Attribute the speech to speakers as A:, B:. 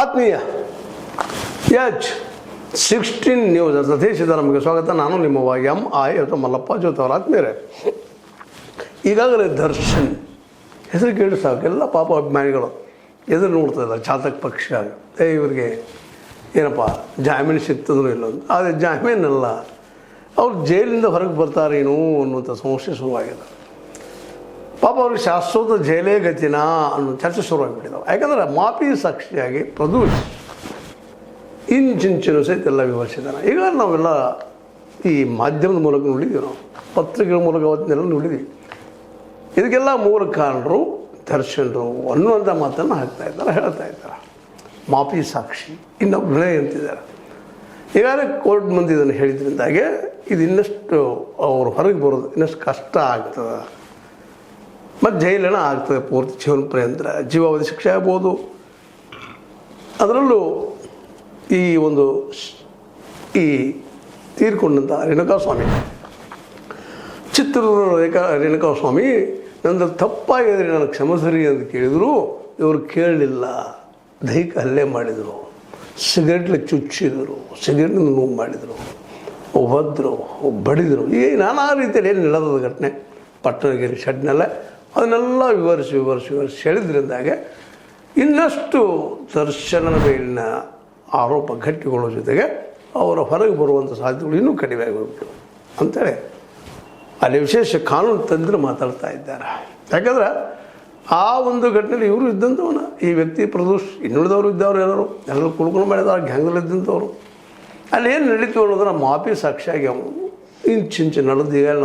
A: ಆತ್ಮೀಯ H 16 news ಸತೀಶಿದ ನಮಗೆ ಸ್ವಾಗತ. ನಾನು ನಿಮ್ಮ MI ಅಥವಾ ಮಲ್ಲಪ್ಪ ಜೋತ್ ಅವರ ಆತ್ಮೀಯರೇ. ಈಗಾಗಲೇ ದರ್ಶನ್ ಹೆಸರು ಕೇಳಿ ಸಾಕು ಎಲ್ಲ ಪಾಪ ಅಭಿಮಾನಿಗಳು ಎದುರು ನೋಡ್ತಾ ಇದ್ದಾರೆ. ಚಾತಕ ಪಕ್ಷ ಇವರಿಗೆ ಏನಪ್ಪ ಜಾಮೀನು ಸಿಗ್ತದ್ರು ಇಲ್ಲ ಅಂತ. ಆದರೆ ಜಾಮೀನಲ್ಲ, ಅವ್ರು ಜೈಲಿಂದ ಹೊರಗೆ ಬರ್ತಾರೇನೋ ಅನ್ನುವಂಥ ಸಮಸ್ಯೆ ಶುರುವಾಗಿದೆ. ಪಾಪ ಅವ್ರಿಗೆ ಶಾಶ್ವತ ಜೈಲೇ ಗತಿನಾ ಅನ್ನೋ ಚರ್ಚೆ ಶುರುವಾಗಿಬಿಟ್ಟಿದ್ದಾವೆ. ಯಾಕಂದರೆ ಮಾಪಿ ಸಾಕ್ಷಿಯಾಗಿ ಪ್ರದೂಷ್ ಇಂಚಿಂಚಿನ ಸಹಿತ ಎಲ್ಲ ವಿವರಿಸಿದ್ದಾನೆ. ಈಗ ನಾವೆಲ್ಲ ಈ ಮಾಧ್ಯಮದ ಮೂಲಕ ನೋಡಿದ್ದೀವಿ, ನಾವು ಪತ್ರಿಕೆಗಳ ಮೂಲಕ ಅವತ್ತಿನೆಲ್ಲ ನೋಡಿದ್ದೀವಿ. ಇದಕ್ಕೆಲ್ಲ ಮೂಲ ಕಾರಣರು ದರ್ಶನರು ಅನ್ನುವಂಥ ಮಾತನ್ನು ಹಾಕ್ತಾ ಇದ್ದಾರೆ, ಹೇಳ್ತಾ ಇದ್ದಾರೆ. ಮಾಪಿ ಸಾಕ್ಷಿ ಇನ್ನೊಬ್ಬನೇ ಅಂತಿದ್ದಾರೆ. ಈಗಾಗಲೇ ಕೋರ್ಟ್ ಮುಂದೆ ಇದನ್ನು ಹೇಳಿದ್ರಿಂದಾಗೆ ಇದು ಇನ್ನಷ್ಟು ಅವರು ಹೊರಗೆ ಬರೋದು ಇನ್ನಷ್ಟು ಕಷ್ಟ ಆಗ್ತದೆ. ಮತ್ತು ಜೈಲನ ಆಗ್ತದೆ ಪೂರ್ತಿ ಜೀವನ ಪರ್ಯಂತ, ಜೀವಾವಧಿ ಶಿಕ್ಷೆ ಆಗ್ಬೋದು. ಅದರಲ್ಲೂ ಈ ತೀರ್ಕೊಂಡಂಥ ರೇಣುಕಾಸ್ವಾಮಿ, ಚಿತ್ರದುರ್ಗದ ರೇಣುಕಾಸ್ವಾಮಿ ನಂದು ತಪ್ಪಾಗಿದ್ರೆ ನನಗೆ ಕ್ಷಮಿಸ್ರಿ ಅಂತ ಕೇಳಿದರು. ಇವರು ಕೇಳಲಿಲ್ಲ, ದೈಹಿಕ ಹಲ್ಲೆ ಮಾಡಿದರು, ಸಿಗರೇಟ್ಲಿ ಚುಚ್ಚಿದರು, ಸಿಗರೇಟ್ನಿಂದ ನೋವು ಮಾಡಿದರು, ಒದ್ದರು, ಬಡಿದರು. ಈಗ ನಾನಾ ರೀತಿಯಲ್ಲಿ ಏನು ನಡೆದ ಘಟನೆ ಪಟ್ಟಣಗಿರಿ ಶೆಡ್ನೆಲ್ಲ ಅದನ್ನೆಲ್ಲ ವಿವರಿಸಿ ಹೇಳಿದ್ರಿಂದಾಗೆ ಇನ್ನಷ್ಟು ದರ್ಶನದ ಮೇಲಿನ ಆರೋಪ ಗಟ್ಟಿಗೊಳ್ಳೋ ಜೊತೆಗೆ ಅವರ ಹೊರಗೆ ಬರುವಂಥ ಸಾಧ್ಯತೆಗಳು ಇನ್ನೂ ಕಡಿಮೆ ಆಗಿಬಿಟ್ಟು ಅಂಥೇಳಿ ಅಲ್ಲಿ ವಿಶೇಷ ಕಾನೂನು ತಂದ್ರೆ ಮಾತಾಡ್ತಾ ಇದ್ದಾರೆ. ಯಾಕಂದ್ರೆ ಆ ಒಂದು ಘಟನೆಯಲ್ಲಿ ಇವರು ಇದ್ದಂಥವನ್ನ, ಈ ವ್ಯಕ್ತಿ ಪ್ರದೋಷ್, ಇನ್ನುಳಿದವರು ಇದ್ದವರು ಎಲ್ಲರೂ ಕುಳ್ಕೊಂಡು ಮಾಡಿದವರು, ಗ್ಯಾಂಗಲ್ಲಿ ಇದ್ದಂಥವ್ರು. ಅಲ್ಲಿ ಏನು ನಡೀತೀವಿ ಅನ್ನೋದನ್ನು ಮಾಪಿ ಸಾಕ್ಷಿಯಾಗಿ ಇಂಚಿಂಚು ನಡೆದೀಗ ನಾವು